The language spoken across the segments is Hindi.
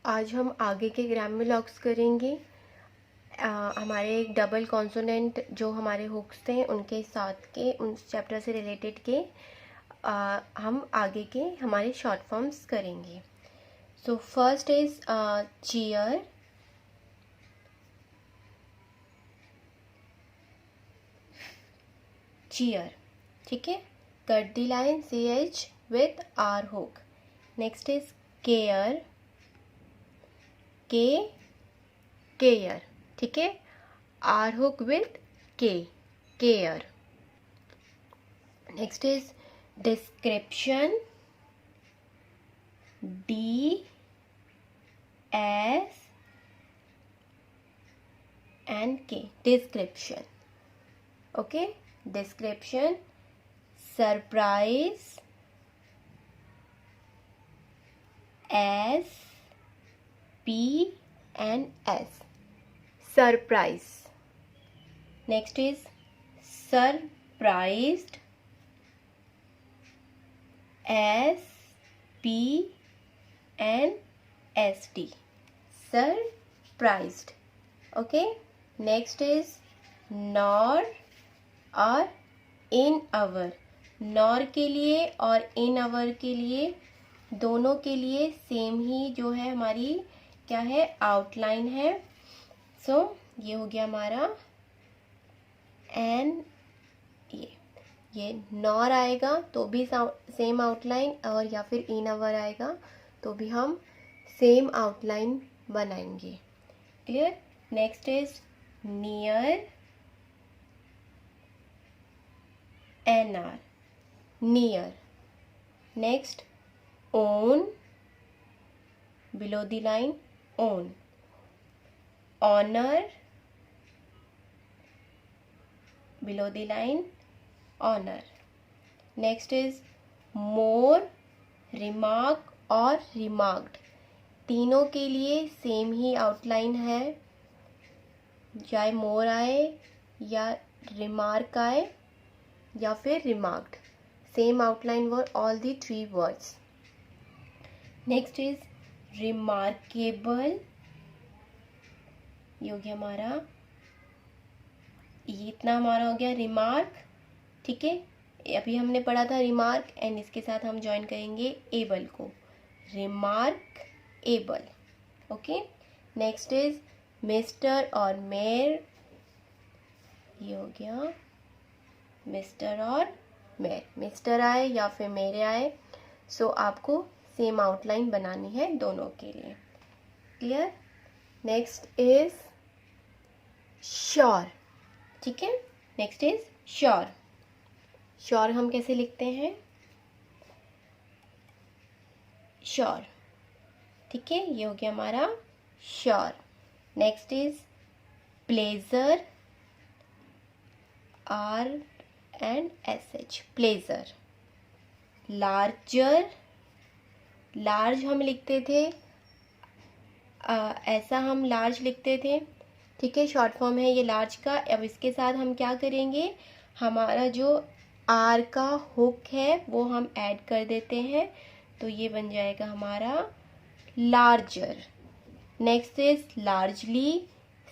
आज हम आगे के ग्रामर लॉक्स करेंगे। हमारे डबल कॉन्सोनेंट जो हमारे हुक्स थे उनके साथ के उन चैप्टर से रिलेटेड के हम आगे के हमारे शॉर्ट फॉर्म्स करेंगे। So first is cheer, cheer, ठीक है। Cut the line CH with R hook. Next is care, care, ठीक है। R hook with K, care. Next is description, D S and K, description. Okay, description. Surprise, S P and S, surprise. Next is surprised, S P and S T, surprised. Okay, next is nor और in our. nor के लिए और in our के लिए दोनों के लिए सेम ही जो है हमारी क्या है, आउटलाइन है। सो ये हो गया हमारा एन, ये नॉर आएगा तो भी सेम आउटलाइन, और या फिर इन अवर आएगा तो भी हम सेम आउटलाइन बनाएंगे। Clear. Next is near, N R, near. Next own, below the line, own. Honour, below the line, honor. Next is more, remark और remarked. तीनों के लिए सेम ही आउटलाइन है, चाहे more आए या remark आए या फिर remarked. Same outline were all the three words. Next is remarkable. ये हो गया हमारा, ये इतना हमारा हो गया रिमार्क, ठीक है। अभी हमने पढ़ा था रिमार्क एंड इसके साथ हम ज्वाइन करेंगे एबल को, remark able. Okay. Next is mister और मेयर, ये हो गया मिस्टर और मेयर, मिस्टर आए या फिर मेरे आए, सो आपको सेम आउटलाइन बनानी है दोनों के लिए। क्लियर। नेक्स्ट इज श्योर, ठीक है। Next is sure. श्योर हम कैसे लिखते हैं, श्योर, ठीक है। ये हो गया हमारा sure. Next is pleasure, R and SH, pleasure. Larger, large हम लिखते थे, ऐसा हम लार्ज लिखते थे, ठीक है। शॉर्ट फॉर्म है ये लार्ज का। अब इसके साथ हम क्या करेंगे, हमारा जो आर का हुक है वो हम ऐड कर देते हैं, तो ये बन जाएगा हमारा larger. Next is largely,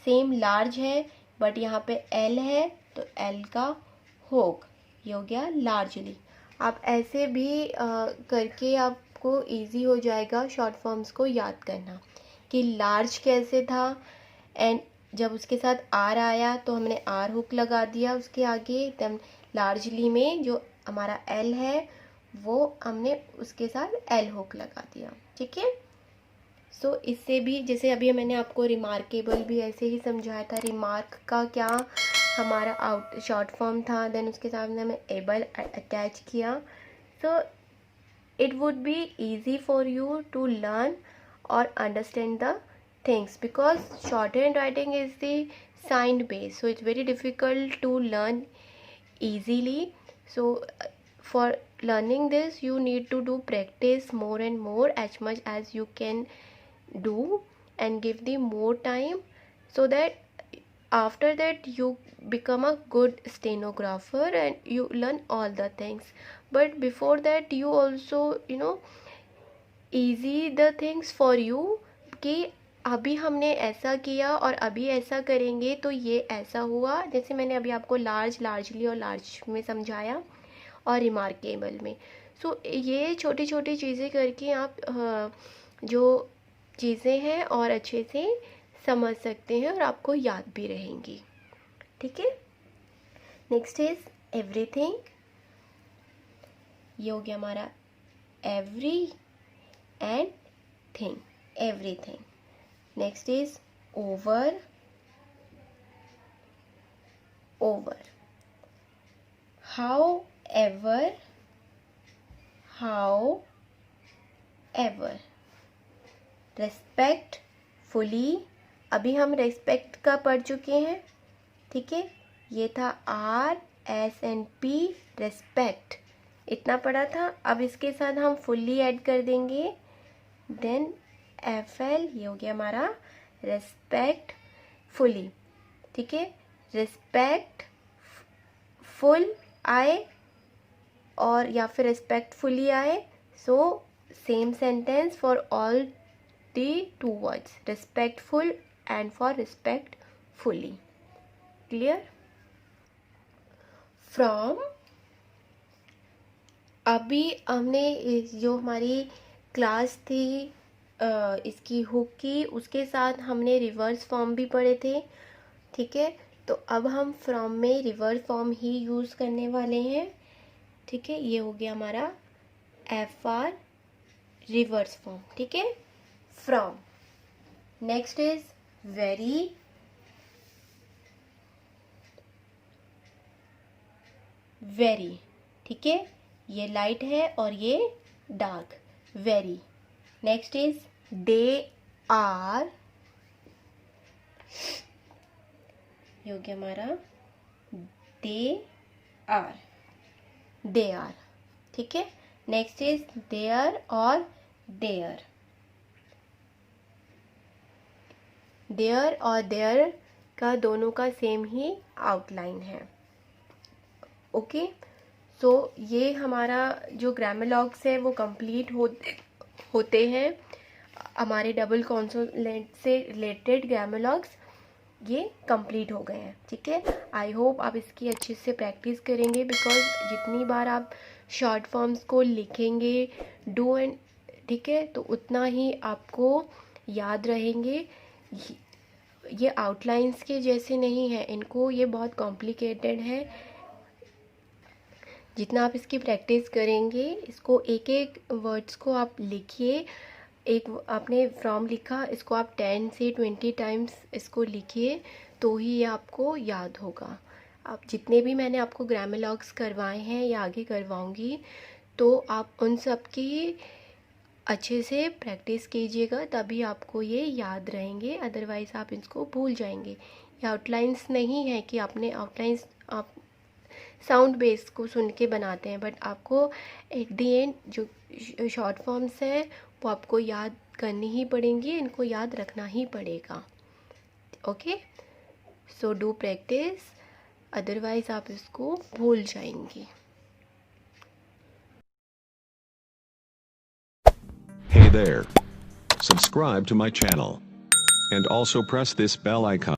same large है बट यहाँ पे एल है तो एल का हुक, ये हो गया लार्जली। आप ऐसे भी करके आपको इजी हो जाएगा शॉर्ट फॉर्म्स को याद करना कि लार्ज कैसे था, एंड जब उसके साथ आर आया तो हमने आर हुक लगा दिया उसके आगे, तब लार्जली में जो हमारा एल है वो हमने उसके साथ एल हुक लगा दिया, ठीक है। सो इससे भी, जैसे अभी मैंने आपको रिमार्केबल भी ऐसे ही समझाया था, रिमार्क का क्या हमारा आउट शॉर्ट फॉर्म था, देन उसके साथ हमें एबल अटैच किया। So it would be easy for you to learn और understand the things, because shorthand writing is the signed base, so it's very difficult to learn easily. So for learning this you need to do practice more and more, as much as you can do, and give the more time, so that after that you become a good stenographer and you learn all the things. But before that you also easy the things for you कि अभी हमने ऐसा किया और अभी ऐसा करेंगे तो ये ऐसा हुआ, जैसे मैंने अभी आपको लार्ज, लार्जली और लार्ज में समझाया और रिमार्केबल में। सो ये छोटी छोटी चीज़ें करके आप जो चीज़ें हैं और अच्छे से समझ सकते हैं और आपको याद भी रहेंगी। ठीक है, नेक्स्ट इज एवरीथिंग। ये हो गया हमारा every and thing, everything. Next is over, over. How ever, how ever. Respectfully, अभी हम रेस्पेक्ट का पढ़ चुके हैं। ठीक है, ये था RSP, रेस्पेक्ट, इतना पढ़ा था। अब इसके साथ हम फुल्ली ऐड कर देंगे, देन FL, ये हो गया हमारा रेस्पेक्टफुली। ठीक है, रेस्पेक्ट फुल आए और या फिर रेस्पेक्टफुली आए, so same sentence for all the two words, respectful and for respectfully. Clear? From, अभी हमने जो हमारी क्लास थी इसकी हुक की, उसके साथ हमने रिवर्स फॉर्म भी पढ़े थे। ठीक है, तो अब हम फ्रॉम में रिवर्स फॉर्म ही यूज़ करने वाले हैं। ठीक है, ये हो गया हमारा FR, रिवर्स फॉर्म। ठीक है, from. Next is very, very. ठीक है, ये लाइट है और ये dark, very. Next is they are, ये हो गया हमारा दे आर, दे आर। ठीक है, नेक्स्ट इज देयर और देयर, देयर और देयर का दोनों का सेम ही आउटलाइन है। ओके, सो ये हमारा जो ग्रामरलॉग्स है वो कंप्लीट होते हैं। हमारे डबल कॉन्सोनेंट से रिलेटेड ग्रामरलॉग्स ये कंप्लीट हो गए हैं। ठीक है, आई होप आप इसकी अच्छे से प्रैक्टिस करेंगे, बिकॉज जितनी बार आप शॉर्ट फॉर्म्स को लिखेंगे डू एंड, ठीक है, तो उतना ही आपको याद रहेंगे। ये आउटलाइंस के जैसे नहीं है, इनको ये बहुत कॉम्प्लिकेटेड है। जितना आप इसकी प्रैक्टिस करेंगे, इसको एक एक वर्ड्स को आप लिखिए। एक आपने फ्रॉम लिखा, इसको आप 10 से 20 टाइम्स इसको लिखिए, तो ही ये आपको याद होगा। आप जितने भी मैंने आपको ग्रामरलॉग्स करवाए हैं या आगे करवाऊंगी, तो आप उन सब की अच्छे से प्रैक्टिस कीजिएगा, तभी आपको ये याद रहेंगे। अदरवाइज़ आप इसको भूल जाएंगे। ये आउटलाइंस नहीं है कि आपने आउटलाइंस आप साउंड बेस को सुन के बनाते हैं, बट आपको एट दी एंड जो शॉर्ट फॉर्म्स हैं वो आपको याद करनी ही पड़ेंगी, इनको याद रखना ही पड़ेगा। Okay, so do practice, otherwise आप इसको भूल जाएंगे। Hey there. Subscribe to my channel. And also press this bell icon.